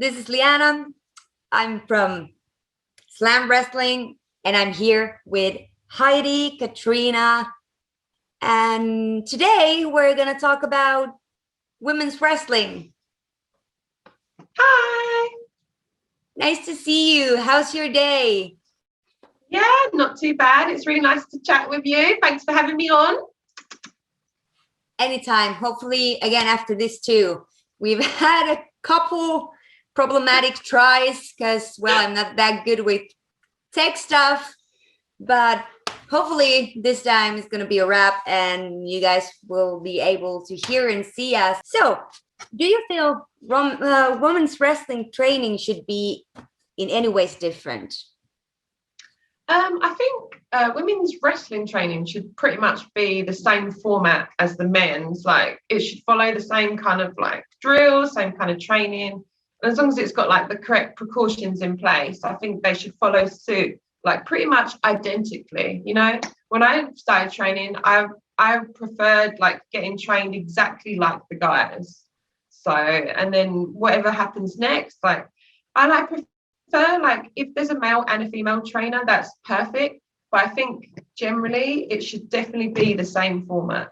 This is Liana. I'm from Slam Wrestling, and I'm here with Heidi Katrina. And today we're going to talk about women's wrestling. Hi. Nice to see you. How's your day? Yeah, not too bad. It's really nice to chat with you. Thanks for having me on. Anytime. Hopefully, again, after this too. We've had a couple problematic tries because, well, I'm not that good with tech stuff. But hopefully this time it's going to be a wrap and you guys will be able to hear and see us. So, do you feel women's wrestling training should be in any ways different? I think women's wrestling training should pretty much be the same format as the men's. Like, it should follow the same kind of like drills, same kind of training. And as long as it's got like the correct precautions in place, I think they should follow suit, like pretty much identically. You know, when I started training, I preferred like getting trained exactly like the guys. So, and then whatever happens next, like, and I prefer like if there's a male and a female trainer, that's perfect. But I think generally it should definitely be the same format.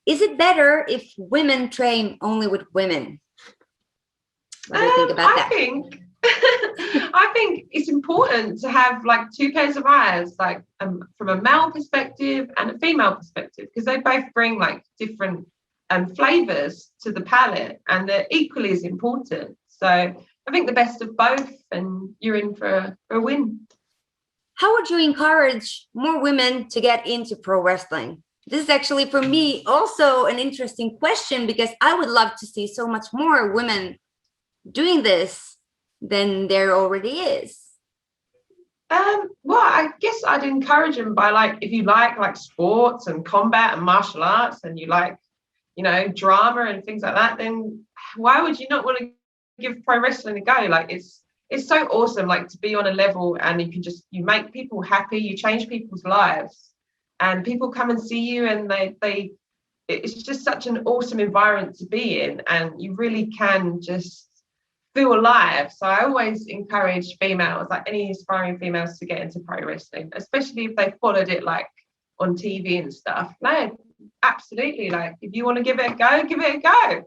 Is it better if women train only with women? What do you think about that? I think it's important to have like two pairs of eyes, like from a male perspective and a female perspective, because they both bring like different flavors to the palette, and they're equally as important. So I think the best of both, and you're in for a win. How would you encourage more women to get into pro wrestling? This is actually for me also an interesting question, because I would love to see so much more women doing this than there already is. Well, I guess I'd encourage them by like, if you like sports and combat and martial arts, and you like, you know, drama and things like that, then why would you not want to give pro wrestling a go? Like, it's so awesome, like, to be on a level and you make people happy, you change people's lives, and people come and see you, and they it's just such an awesome environment to be in, and you really can just feel alive. So I always encourage females, like any aspiring females, to get into pro wrestling, especially if they followed it like on TV and stuff. Like, absolutely, like, if you want to give it a go, give it a go.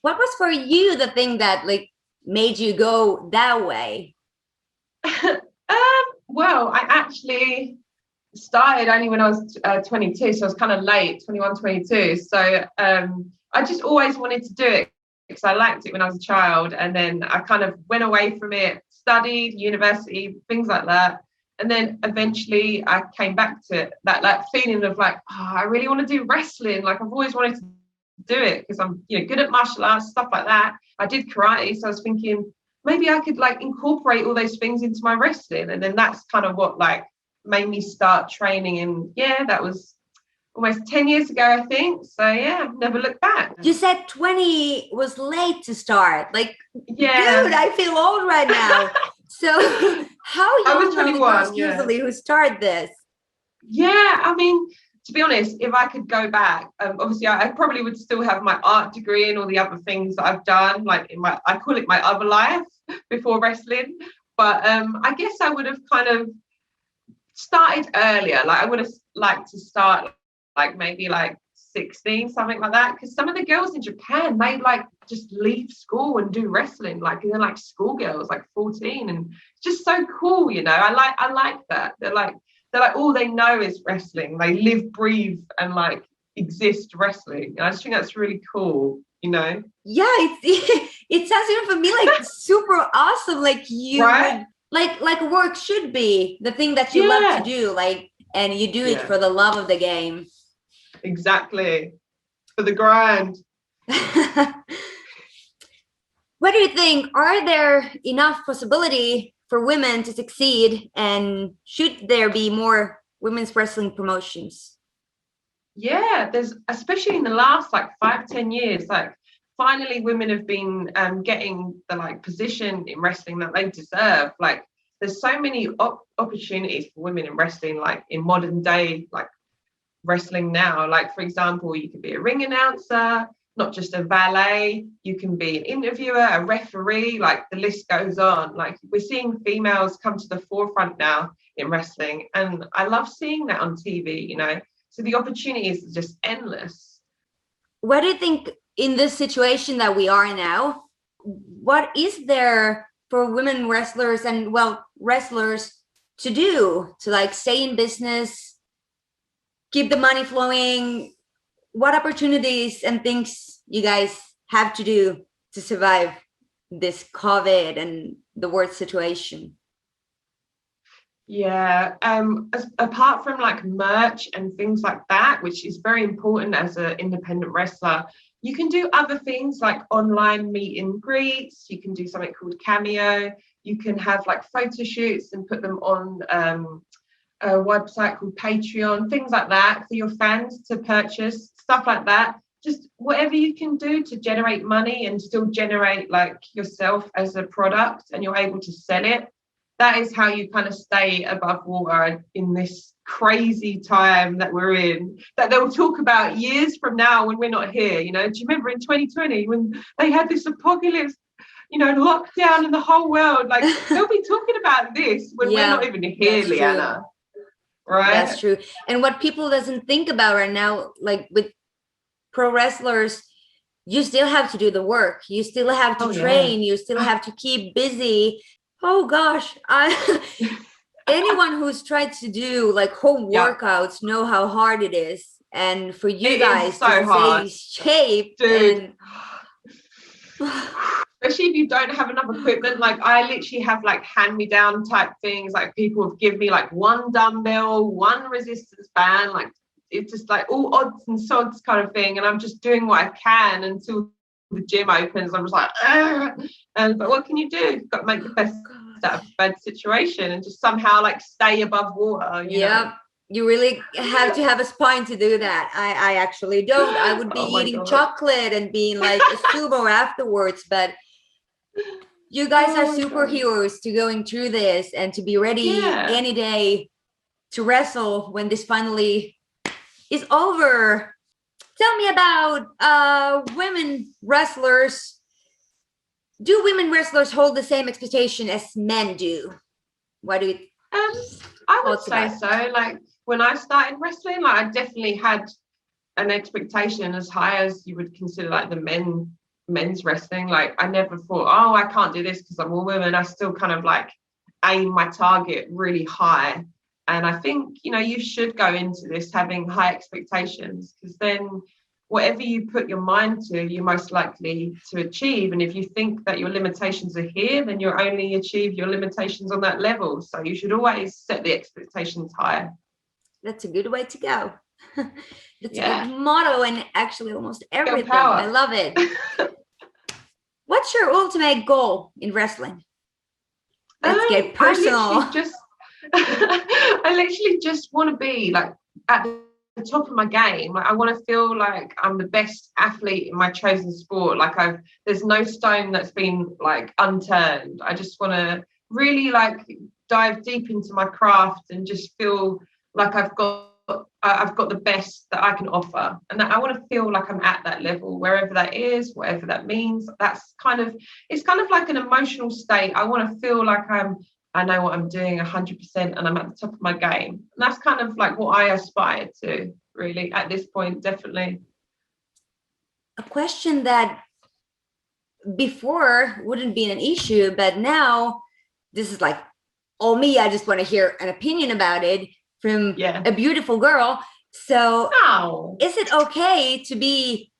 What was for you the thing that like made you go that way? Well, I actually started only when I was 22, so I was kind of late, 21, 22. So I just always wanted to do it because I liked it when I was a child, and then I kind of went away from it, studied, university, things like that. And then eventually I came back to that like feeling of like, oh, I really want to do wrestling. Like, I've always wanted to do it because I'm, you know, good at martial arts, stuff like that. I did karate, so I was thinking maybe I could like incorporate all those things into my wrestling. And then that's kind of what like made me start training. And yeah, that was almost 10 years ago, I think. So yeah, never looked back. You said 20 was late to start. Like, yeah, dude, I feel old right now. So how young I was 21, usually who start this? Yeah, I mean, to be honest, if I could go back, obviously I probably would still have my art degree and all the other things that I've done, like I call it my other life before wrestling. But I guess I would have kind of started earlier. Like, I would have liked to start like maybe like 16, something like that. Because some of the girls in Japan, they like just leave school and do wrestling, like they're like schoolgirls, like 14, and it's just so cool, you know. I like that. They're like all they know is wrestling. They live, breathe, and like exist wrestling. And I just think that's really cool, you know. Yeah, it sounds even for me like super awesome. Like you right? would, like work should be the thing that you love to do, like, and you do it for the love of the game. Exactly, for the grind. What do you think? Are there enough possibility for women to succeed, and should there be more women's wrestling promotions? Yeah, there's, especially in the last like 5-10 years, like finally women have been getting the like position in wrestling that they deserve. Like, there's so many opportunities for women in wrestling, like in modern day like wrestling now. Like, for example, you could be a ring announcer, not just a valet. You can be an interviewer, a referee, like the list goes on. Like we're seeing females come to the forefront now in wrestling, and I love seeing that on TV, you know. So the opportunity is just endless. What do you think in this situation that we are now? What is there for women wrestlers and, well, wrestlers to do to like stay in business, keep the money flowing? What opportunities and things you guys have to do to survive this COVID and the world situation? Yeah, apart from like merch and things like that, which is very important as an independent wrestler, you can do other things like online meet and greets. You can do something called Cameo. You can have like photo shoots and put them on a website called Patreon, things like that for your fans to purchase, stuff like that. Just whatever you can do to generate money and still generate like yourself as a product, and you're able to sell it. That is how you kind of stay above water in this crazy time that we're in, that they'll talk about years from now when we're not here. You know, do you remember in 2020 when they had this apocalypse, you know, lockdown in the whole world? Like they'll be talking about this when we're not even here, Liana. Right? That's true. And what people doesn't think about right now, like with pro wrestlers, you still have to do the work. You still have to train. You still have to keep busy. Oh gosh, anyone who's tried to do like home workouts know how hard it is. And for you guys to stay shape, dude. Especially if you don't have enough equipment. Like I literally have like hand-me-down type things. Like people have given me like one dumbbell, one resistance band. Like it's just like all odds and sods kind of thing. And I'm just doing what I can until the gym opens. I'm just like, but what can you do? You've got to make the best out of a bad situation and just somehow like stay above water. You know? You really have to have a spine to do that. I actually don't. I would be eating chocolate and being like a sumo afterwards, but you guys are superheroes to going through this and to be ready any day to wrestle when this finally is over. Tell me about women wrestlers. Do women wrestlers hold the same expectation as men do? What do you I would say so. Like when I started wrestling, like I definitely had an expectation as high as you would consider like the men's wrestling. Like I never thought, oh, I can't do this because I'm a woman. I still kind of like aim my target really high. And I think, you know, you should go into this having high expectations, because then whatever you put your mind to, you're most likely to achieve. And if you think that your limitations are here, then you'll only achieve your limitations on that level. So you should always set the expectations higher. That's a good way to go. That's a good motto in actually almost everything. I love it. What's your ultimate goal in wrestling? Let's get personal. I literally just want to be like at the top of my game. Like I want to feel like I'm the best athlete in my chosen sport. Like there's no stone that's been like unturned. I just want to really like dive deep into my craft and just feel like I've got the best that I can offer, and that I want to feel like I'm at that level, wherever that is, whatever that means. It's kind of like an emotional state. I want to feel like I know what I'm doing 100% and I'm at the top of my game. And that's kind of like what I aspire to, really, at this point, definitely. A question that before wouldn't be an issue, but now this is like all me. I just want to hear an opinion about it from a beautiful girl. So is it okay to be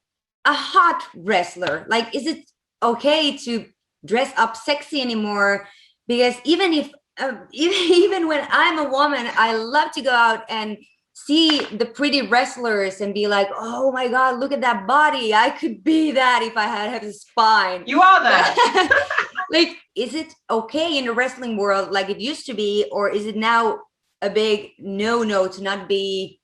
a hot wrestler? Like, is it okay to dress up sexy anymore? Because even if even when I'm a woman, I love to go out and see the pretty wrestlers and be like, oh my God, look at that body. I could be that if I had a spine. You are that. Like, is it okay in the wrestling world like it used to be, or is it now a big no to not be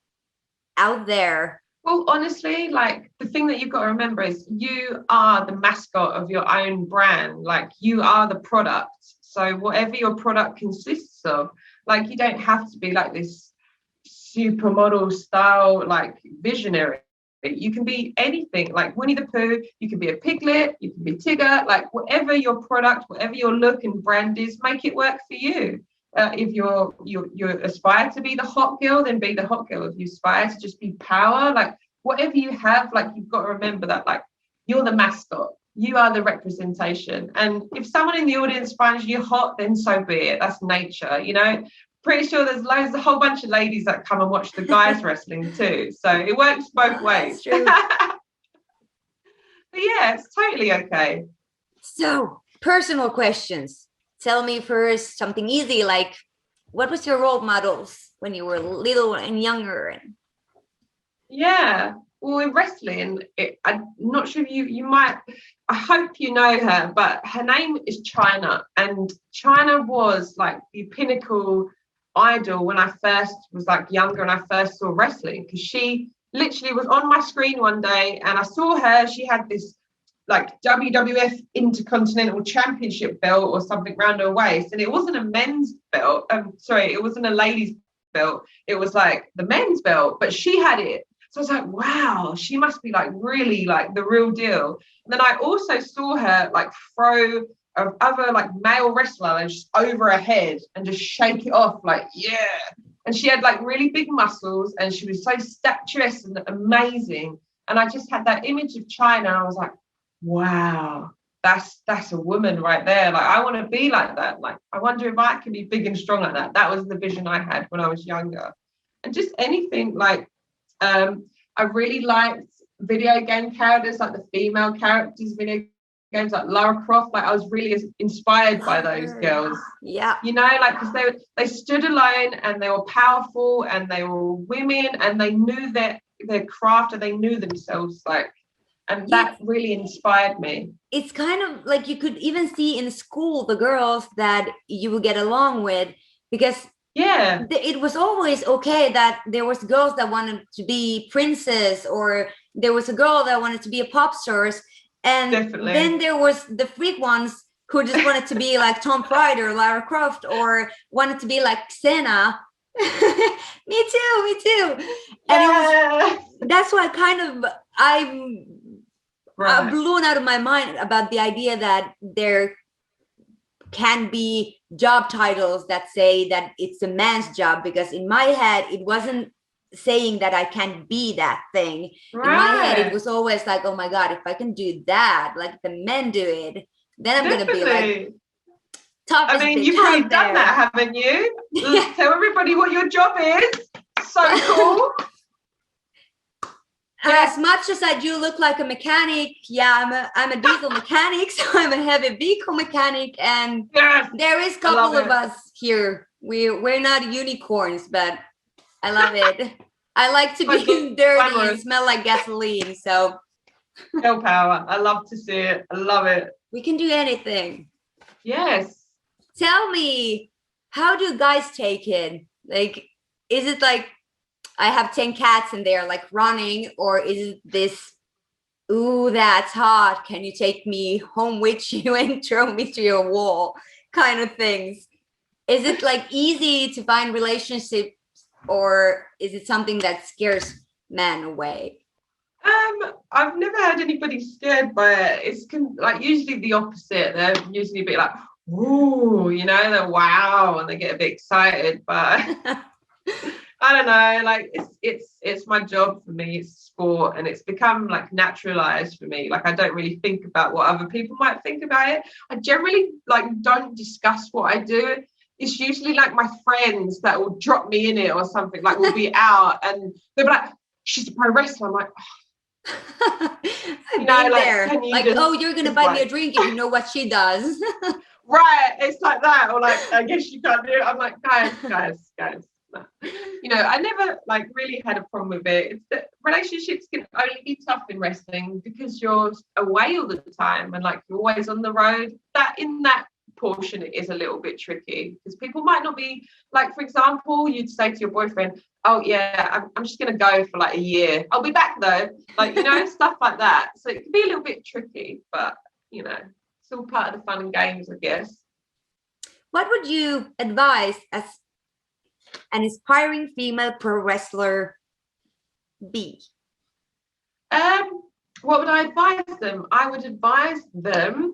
out there? Well, honestly, like the thing that you've got to remember is you are the mascot of your own brand. Like you are the product. So whatever your product consists of, like you don't have to be like this supermodel style, like visionary. You can be anything, like Winnie the Pooh. You can be a piglet. You can be Tigger. Like whatever your product, whatever your look and brand is, make it work for you. If you aspire to be the hot girl, then be the hot girl. If you aspire to just be power, like whatever you have, like you've got to remember that, like you're the mascot. You are the representation. And if someone in the audience finds you hot, then so be it. That's nature, you know. Pretty sure there's a whole bunch of ladies that come and watch the guys wrestling too. So it works both ways. But yeah, it's totally okay. So, personal questions. Tell me first something easy, like what was your role models when you were little and younger? Yeah. Well, in wrestling, I'm not sure if you might, I hope you know her, but her name is China. And China was like the pinnacle idol when I first was like younger and I first saw wrestling, because she literally was on my screen one day and I saw her. She had this like WWF Intercontinental Championship belt or something around her waist, and it wasn't a men's belt. It wasn't a ladies' belt. It was like the men's belt, but she had it. So I was like, wow, she must be like really like the real deal. And then I also saw her like throw other like male wrestler and just over her head and just shake it off, like, yeah. And she had like really big muscles and she was so statuesque and amazing. And I just had that image of China. I was like, wow, that's a woman right there. Like, I want to be like that. Like, I wonder if I can be big and strong like that. That was the vision I had when I was younger. And just anything like, I really liked video game characters, like the female characters, video games like Lara Croft. Like I was really inspired by those girls. Yeah. You know, like because they stood alone and they were powerful and they were women and they knew their craft and they knew themselves. Like, and that really inspired me. It's kind of like you could even see in school the girls that you would get along with, because it was always okay that there was girls that wanted to be princess, or there was a girl that wanted to be a pop stars, and then there was the freak ones who just wanted to be like Tom Pride or Lara Croft, or wanted to be like Xena. me too. And that's why I'm blown out of my mind about the idea that there can be job titles that say that it's a man's job, because in my head it wasn't saying that I can't be that thing. In my head it was always like, oh my god, if I can do that like the men do it, then I'm gonna be like tough. I mean, you've already done that, haven't you? Tell everybody what your job is. So cool. As much as I do look like a mechanic, I'm a diesel mechanic, so I'm a heavy vehicle mechanic, and there is a couple of us here. We're not unicorns, but I love it. I like to be dirty and smell like gasoline, so girl power. I love to see it. I love it. We can do anything. Yes. Tell me, how do guys take it? Like, is it like I have 10 cats and they're like running, or is it this, ooh, that's hot, can you take me home with you and throw me to your wall kind of things? Is it like easy to find relationships, or is it something that scares men away? I've never had anybody scared by it. It's like usually the opposite. They're usually a bit like, ooh, you know, they're wow, and they get a bit excited, but I don't know, like it's my job for me. It's sport, and it's become like naturalized for me. Like I don't really think about what other people might think about it. I generally like don't discuss what I do. It's usually like my friends that will drop me in it or something. Like we'll be out and they'll be like, she's a pro wrestler. I'm like, oh. I've been there. Like, oh, you're gonna buy me a drink if you know what she does. Right, it's like that. Or like, I guess you can't do it. I'm like, guys. No. You know, I never like really had a problem with it. It's that relationships can only be tough in wrestling because you're away all the time and like you're always on the road. That in that portion it is a little bit tricky because people might not be like, for example, you'd say to your boyfriend, oh yeah, I'm just gonna go for like a year, I'll be back though, like, you know, stuff like that. So it can be a little bit tricky, but you know, it's all part of the fun and games, I guess. What would you advise as an aspiring female pro wrestler be? What would I advise them? I would advise them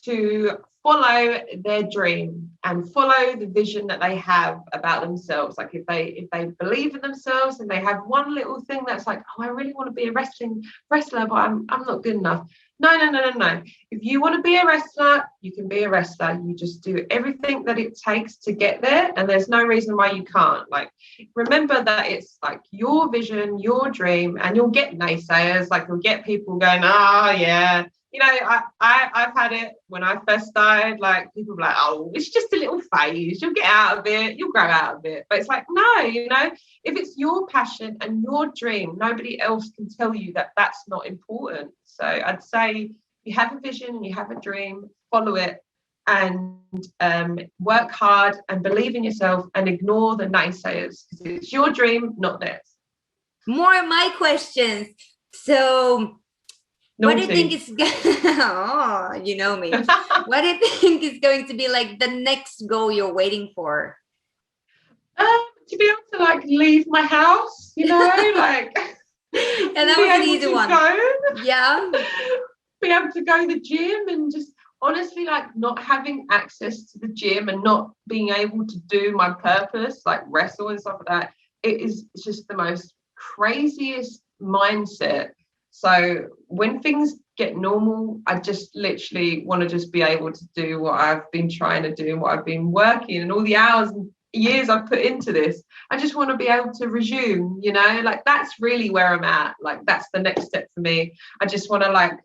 to follow their dream and follow the vision that they have about themselves. Like if they believe in themselves and they have one little thing that's like, oh, I really want to be a wrestler, but I'm not good enough. No. If you want to be a wrestler, you can be a wrestler. You just do everything that it takes to get there, and there's no reason why you can't. Like, remember that it's like your vision, your dream, and you'll get naysayers. Like, you'll get people going, oh yeah. You know, I've had it when I first started. Like, people were like, oh, it's just a little phase. You'll get out of it. You'll grow out of it. But it's like, no, you know, if it's your passion and your dream, nobody else can tell you that that's not important. So I'd say you have a vision and you have a dream, follow it, and work hard and believe in yourself and ignore the naysayers, because it's your dream, not theirs. More of my questions. So Naughty. what do you think is oh, you know me. What do you think is going to be like the next goal you're waiting for? To be able to like leave my house, you know, like and that was an easy one. Yeah. Be able to go to the gym, and just honestly, like, not having access to the gym and not being able to do my purpose, like wrestle and stuff like that, it's just the most craziest mindset. So when things get normal, I just literally want to just be able to do what I've been trying to do and what I've been working and all the hours and years I've put into this. I just want to be able to resume, you know, like that's really where I'm at. Like, that's the next step for me. I just want to like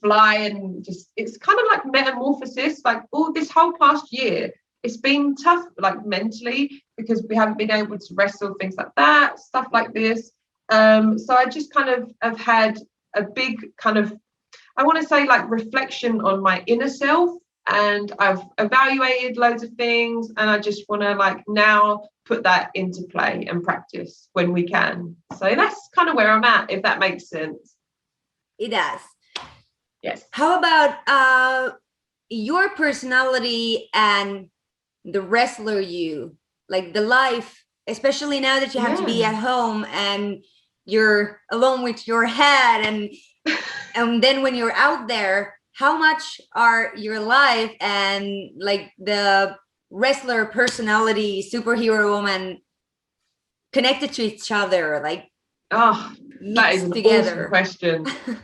fly, and just, it's kind of like metamorphosis. Like, all this whole past year, it's been tough, like mentally, because we haven't been able to wrestle, things like that, stuff like this. So I just kind of have had a big kind of, I want to say, like, reflection on my inner self, and I've evaluated loads of things, and I just want to like now put that into play and practice when we can. So that's kind of where I'm at, if that makes sense. It does. Yes. How about your personality and the wrestler you, like the life, especially now that you have to be at home and you're alone with your head, and then when you're out there, how much are your life and like the wrestler personality, superhero woman, connected to each other? Like, that is an together?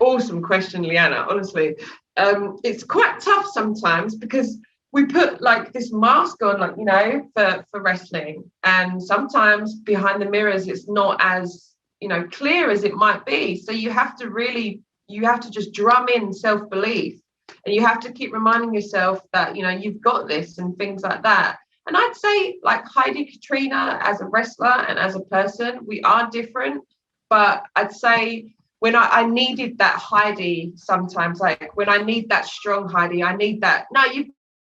Awesome question, Leanna. Honestly, it's quite tough sometimes, because we put like this mask on, like, you know, for wrestling, and sometimes behind the mirrors it's not as, you know, clear as it might be. So you have to just drum in self-belief, and you have to keep reminding yourself that, you know, you've got this and things like that. And I'd say, like, Heidi Katrina as a wrestler and as a person, we are different. But I'd say when I needed that Heidi sometimes, like when I need that strong Heidi, I need that, no, you've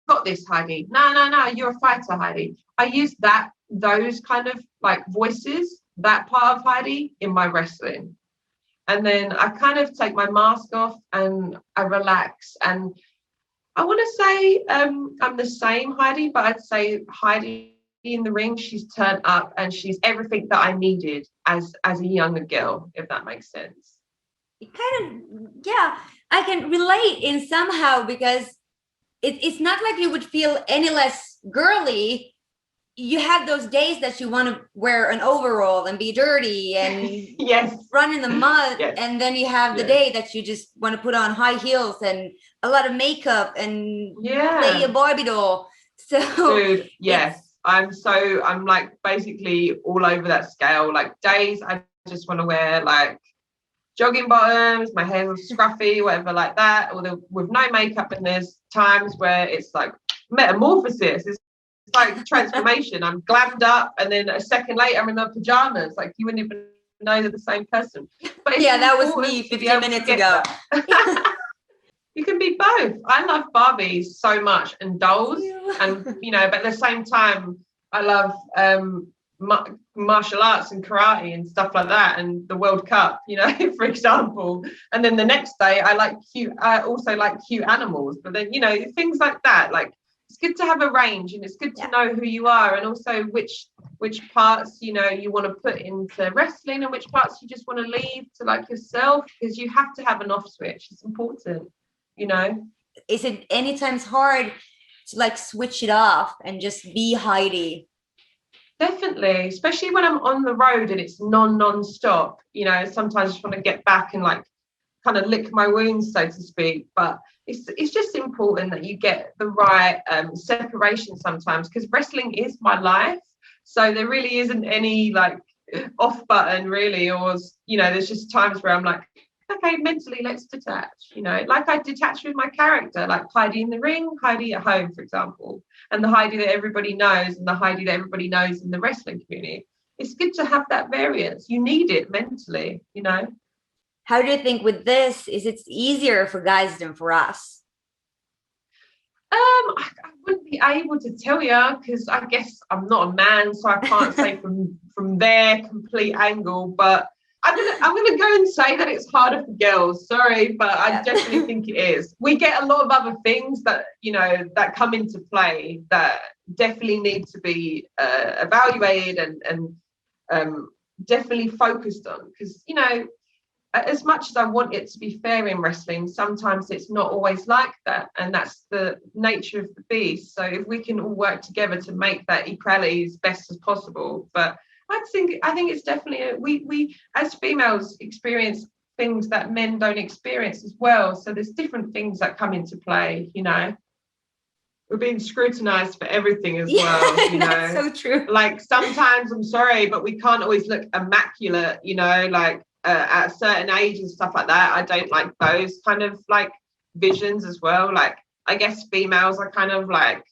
got this, Heidi. No, you're a fighter, Heidi. I use those kind of like voices, that part of Heidi, in my wrestling. And then I kind of take my mask off and I relax. And I want to say I'm the same Heidi, but I'd say Heidi in the ring, she's turned up and she's everything that I needed as a younger girl, if that makes sense. It kind of, yeah, I can relate in somehow, because it's not like you would feel any less girly. You have those days that you want to wear an overall and be dirty and yes, run in the mud. Yes. And then you have the day that you just want to put on high heels and a lot of makeup and play a Barbie doll. So, dude, yes, I'm like basically all over that scale. Like, days I just want to wear like jogging bottoms, my hair's scruffy, whatever like that, or with no makeup. And there's times where it's like metamorphosis. It's like transformation. I'm glammed up, and then a second later I'm in my pajamas. Like, you wouldn't even know they're the same person. But yeah, that was me 15 minutes ago. You can be both. I love Barbies so much, and dolls, and you know, but at the same time I love martial arts and karate and stuff like that, and the World Cup, you know, for example. And then the next day I also like cute animals. But then, you know, things like that, like it's good to have a range, and it's good to know who you are, and also which parts, you know, you want to put into wrestling and which parts you just want to leave to like yourself, because you have to have an off switch. It's important, you know. Is it anytimes hard to like switch it off and just be Heidi? Definitely, especially when I'm on the road and it's non-stop, you know. Sometimes I just want to get back and like kind of lick my wounds, so to speak, but it's just important that you get the right separation sometimes, because wrestling is my life, so there really isn't any like off button really, or, you know, there's just times where I'm like, okay, mentally let's detach, you know, like I detach with my character, like Heidi in the ring, Heidi at home, for example, and the Heidi that everybody knows and the Heidi that everybody knows in the wrestling community. It's good to have that variance. You need it mentally, you know. How do you think with this, is it easier for guys than for us? I wouldn't be able to tell you, because I guess I'm not a man, so I can't say from their complete angle, but I'm gonna go and say that it's harder for girls. Sorry, but I definitely think it is. We get a lot of other things that, you know, that come into play that definitely need to be evaluated and definitely focused on, because, you know, as much as I want it to be fair in wrestling, sometimes it's not always like that, and that's the nature of the beast. So if we can all work together to make that equality as best as possible, but I think it's definitely we as females experience things that men don't experience as well. So there's different things that come into play, you know. We're being scrutinized for everything as well, you know. That's so true. Like sometimes, I'm sorry, but we can't always look immaculate, you know, like at a certain age and stuff like that. I don't like those kind of like visions as well. Like I guess females are kind of like,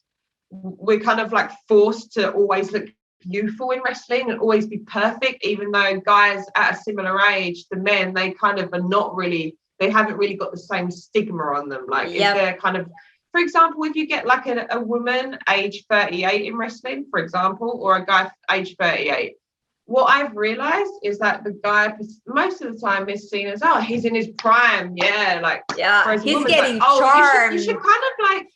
we're kind of like forced to always look youthful in wrestling and always be perfect, even though guys at a similar age, the men, they kind of are not really, they haven't really got the same stigma on them. Like if they're kind of, for example, if you get like a woman age 38 in wrestling, for example, or a guy age 38, what I've realized is that the guy most of the time is seen as, oh, he's in his prime, whereas he's woman's getting like, oh, charmed. you should kind of like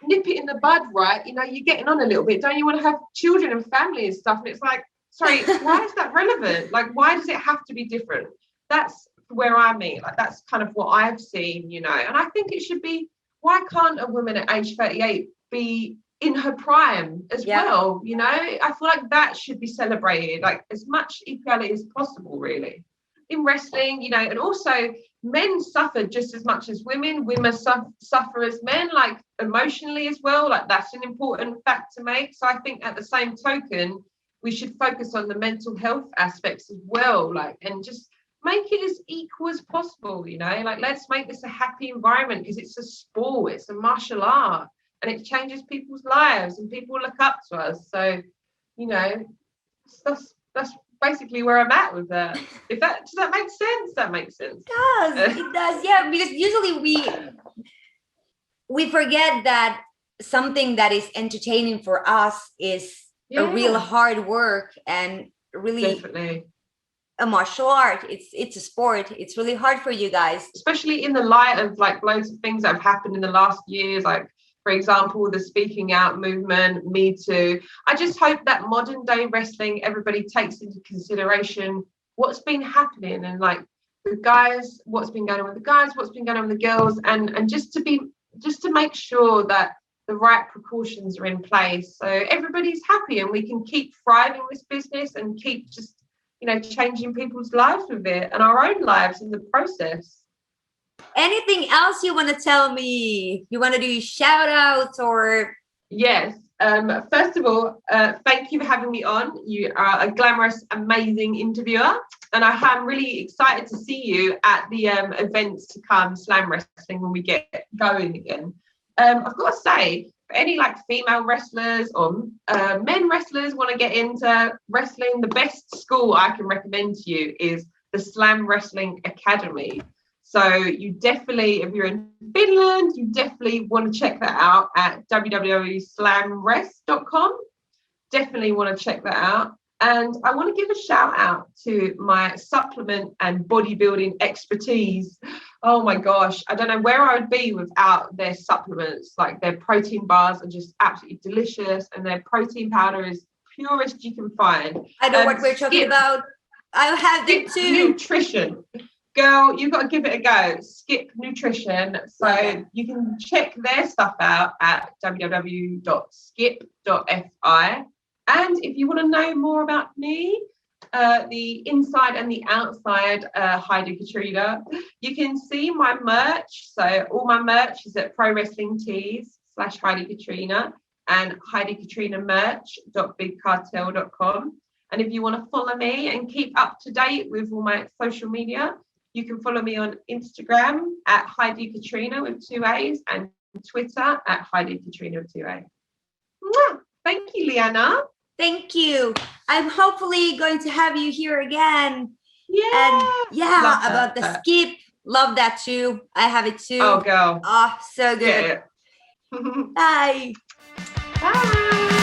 nip it in the bud, right? You know, you're getting on a little bit, don't you want to have children and family and stuff? And it's like, sorry, why is that relevant? Like, why does it have to be different? That's where I mean, like, that's kind of what I've seen, you know. And I think it should be, why can't a woman at age 38 be in her prime as well? You know, I feel like that should be celebrated, like as much equality as possible, really, in wrestling, you know. And also men suffer just as much as women. Women suffer as men, like emotionally as well. Like that's an important fact to make. So I think at the same token, we should focus on the mental health aspects as well, like, and just make it as equal as possible, you know. Like, let's make this a happy environment, because it's a sport, it's a martial art, and it changes people's lives and people look up to us. So, you know, that's basically where I'm at with that. Does that make sense? That makes sense. It does, yeah, because usually we forget that something that is entertaining for us is a real hard work, and really definitely a martial art. It's a sport. It's really hard for you guys, especially in the light of like loads of things that have happened in the last years, like, for example, the speaking out movement, Me Too. I just hope that modern day wrestling, everybody takes into consideration what's been happening, and like the guys, what's been going on with the guys, what's been going on with the girls, and just to make sure that the right precautions are in place, so everybody's happy and we can keep thriving this business and keep just, you know, changing people's lives with it and our own lives in the process. Anything else you want to tell me? You want to do shout outs or? Yes. First of all, thank you for having me on. You are a glamorous, amazing interviewer, and I'm really excited to see you at the events to come, Slam Wrestling, when we get going again. I've got to say, for any like female wrestlers or men wrestlers want to get into wrestling, the best school I can recommend to you is the Slam Wrestling Academy. So you definitely, if you're in Finland, you definitely want to check that out at www.slamrest.com. Definitely want to check that out. And I want to give a shout out to my supplement and bodybuilding expertise, Oh my gosh, I don't know where I would be without their supplements. Like their protein bars are just absolutely delicious, and their protein powder is purest you can find. I know what we're talking about. I'll have them Skip too. Nutrition. Girl, you've got to give it a go. Skip Nutrition. So you can check their stuff out at www.skip.fi. And if you want to know more about me, the inside and the outside Heidi Katrina, you can see my merch. So all my merch is at Pro Wrestling Tees / Heidi Katrina and HeidiKatrinamerch.bigcartel.com. And if you want to follow me and keep up to date with all my social media, you can follow me on Instagram at Heidi Katrina with 2 A's and Twitter at Heidi Katrina with 2 A's. Thank you, Leanna. Thank you. I'm hopefully going to have you here again. Yeah. And yeah, about the skip. Love that too. I have it too. Oh, girl. Oh, so good. Yeah. Bye. Bye.